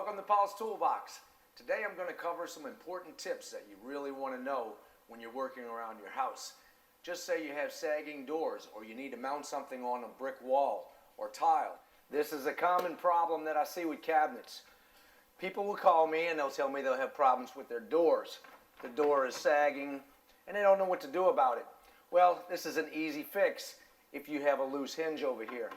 Welcome to Paulstoolbox. Today I'm going to cover some important tips that you really want to know when you're working around your house. Just say you have sagging doors or you need to mount something on a brick wall or tile. This is a common problem that I see with cabinets. People will call me and they'll tell me they'll have problems with their doors. The door is sagging and they don't know what to do about it. Well, this is an easy fix if you have a loose hinge over here.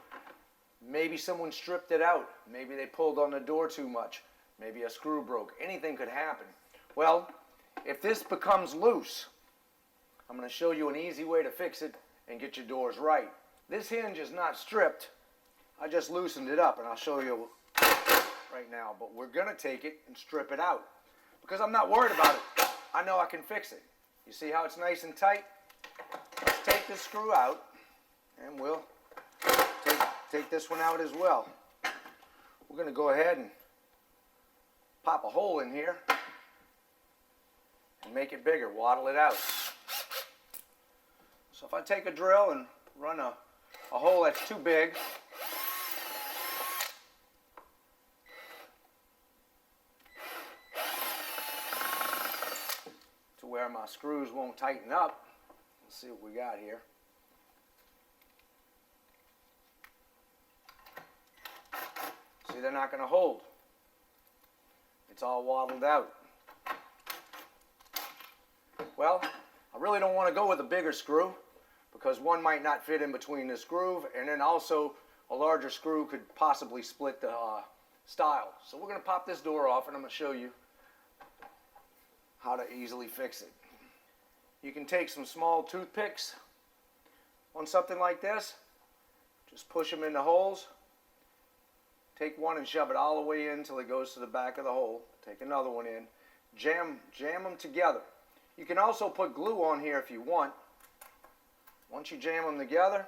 Maybe someone stripped it out. Maybe they pulled on the door too much. Maybe a screw broke. Anything could happen. Well, if this becomes loose, I'm going to show you an easy way to fix it and get your doors right. This hinge is not stripped. I just loosened it up and I'll show you right now. But we're going to take it and strip it out because I'm not worried about it. I know I can fix it. You see how it's nice and tight? Let's take this screw out and we'll take this one out as well. We're going to go ahead and pop a hole in here and make it bigger, waddle it out. So if I take a drill and run a hole that's too big, to where my screws won't tighten up, let's see what we got here. See, they're not going to hold. It's all waddled out. Well, I really don't want to go with a bigger screw because one might not fit in between this groove, and then also a larger screw could possibly split the stile. So we're going to pop this door off and I'm going to show you how to easily fix it. You can take some small toothpicks on something like this. Just push them in the holes. Take one and shove it all the way in until it goes to the back of the hole. Take another one in. Jam them together. You can also put glue on here if you want. Once you jam them together,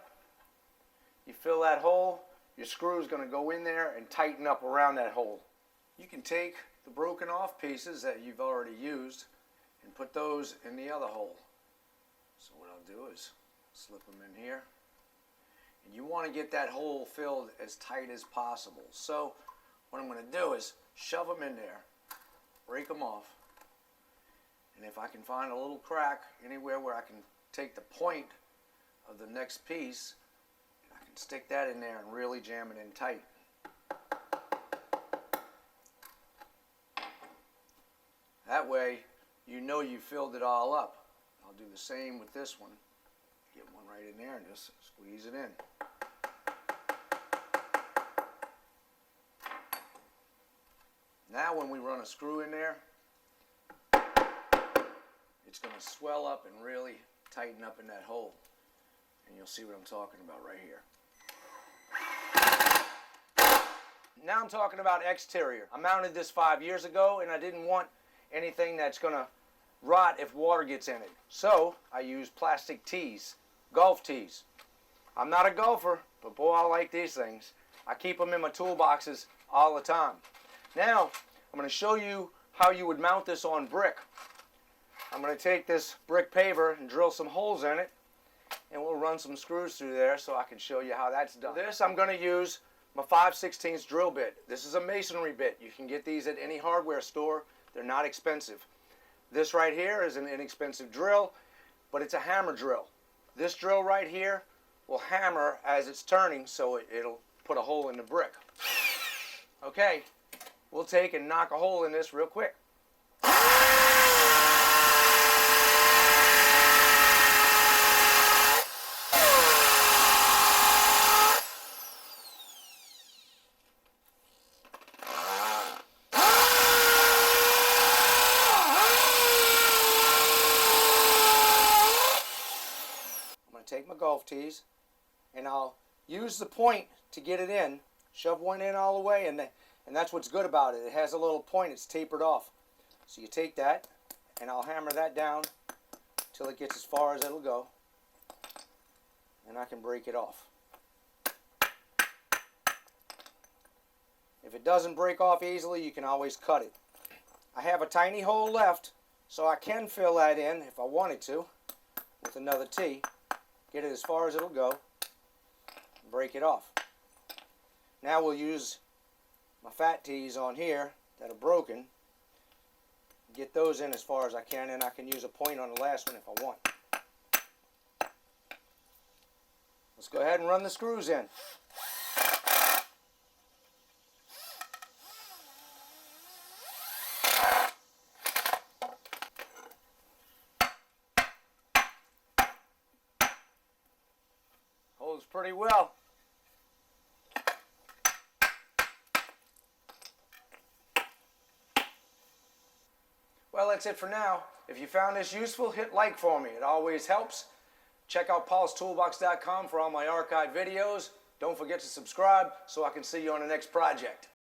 you fill that hole. Your screw is going to go in there and tighten up around that hole. You can take the broken off pieces that you've already used and put those in the other hole. So what I'll do is slip them in here. And you want to get that hole filled as tight as possible. So what I'm going to do is shove them in there, break them off, and if I can find a little crack anywhere where I can take the point of the next piece, I can stick that in there and really jam it in tight. That way you know you filled it all up. I'll do the same with this one. Get one right in there and just squeeze it in. Now when we run a screw in there, it's going to swell up and really tighten up in that hole. And you'll see what I'm talking about right here. Now I'm talking about exterior. I mounted this 5 years ago and I didn't want anything that's going to rot if water gets in it. So I used plastic tees, golf tees. I'm not a golfer, but boy, I like these things. I keep them in my toolboxes all the time. Now I'm going to show you how you would mount this on brick. I'm going to take this brick paver and drill some holes in it, and we'll run some screws through there so I can show you how that's done. For this I'm going to use my 5/16 drill bit. This is a masonry bit. You can get these at any hardware store. They're not expensive. This right here is an inexpensive drill, but it's a hammer drill. This drill right here will hammer as it's turning, so it'll put a hole in the brick. Okay, we'll take and knock a hole in this real quick. Take my golf tees and I'll use the point to get it in, shove one in all the way, and that's what's good about it. It has a little point, it's tapered off. So you take that and I'll hammer that down till it gets as far as it'll go, and I can break it off. If it doesn't break off easily, you can always cut it. I have a tiny hole left, so I can fill that in if I wanted to with another tee. Get it as far as it'll go, break it off. Now we'll use my fat tees on here that are broken. Get those in as far as I can, and I can use a point on the last one if I want. Let's go ahead and run the screws in. Holds pretty well. Well, that's it for now. If you found this useful, hit like for me. It always helps. Check out Paulstoolbox.com for all my archived videos. Don't forget to subscribe so I can see you on the next project.